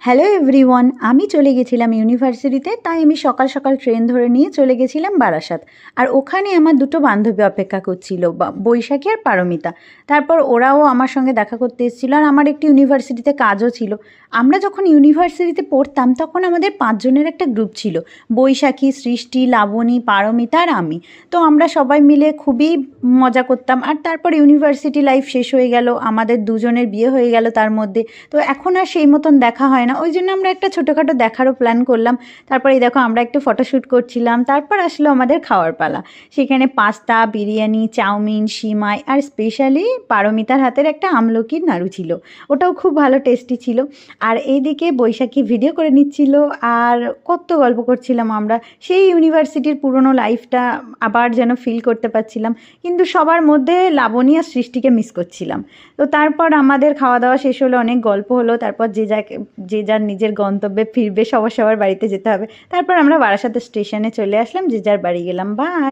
Hello everyone, আমি চলে গেছিলাম ইউনিভার্সিটিতে। তাই আমি সকাল সকাল ট্রেন ধরে নিয়ে চলে গেছিলাম বারাসাত। আর ওখানে আমার দুটো বান্ধবী অপেক্ষা করছিল, বৈশাখী আর পারমিতা। তারপর ওরাও আমার সঙ্গে দেখা করতে এসেছিলো, আর আমার একটি ইউনিভার্সিটিতে কাজও ছিল। আমরা যখন ইউনিভার্সিটিতে পড়তাম তখন আমাদের 5 জনের একটা গ্রুপ ছিল, বৈশাখী, সৃষ্টি, লাবণী, পারমিতা আর আমি। তো আমরা সবাই মিলে খুবই মজা করতাম। আর তারপর ইউনিভার্সিটি লাইফ শেষ হয়ে গেল, আমাদের দুজনের বিয়ে হয়ে গেল তার মধ্যে। তো এখন আর সেই মতন দেখা হয় না, ওই জন্য আমরা একটা ছোটোখাটো দেখারও প্ল্যান করলাম। তারপর এই দেখো আমরা একটু ফটোশ্যুট করছিলাম। তারপর আসলো আমাদের খাওয়ার পালা। সেখানে পাস্তা, বিরিয়ানি, চাউমিন, সিমাই আর স্পেশালি পারমিতার হাতের একটা আমলকির নাড়ু ছিল, ওটাও খুব ভালো টেস্টি ছিল। আর এইদিকে বৈশাখী ভিডিও করে নিচ্ছিল, আর কত গল্প করছিলাম আমরা। সেই ইউনিভার্সিটির পুরনো লাইফটা আবার যেন ফিল করতে পারছিলাম, কিন্তু সবার মধ্যে লাবণী আর সৃষ্টিকে মিস করছিলাম। তো তারপর আমাদের খাওয়া দাওয়া শেষ হলো, অনেক গল্প হলো। তারপর যে যার নিজের গন্তব্যে ফিরবে, সবার বাড়িতে যেতে হবে। তারপর আমরা বারাসাত স্টেশনে চলে আসলাম, যে যার বাড়ি গেলাম। বাই।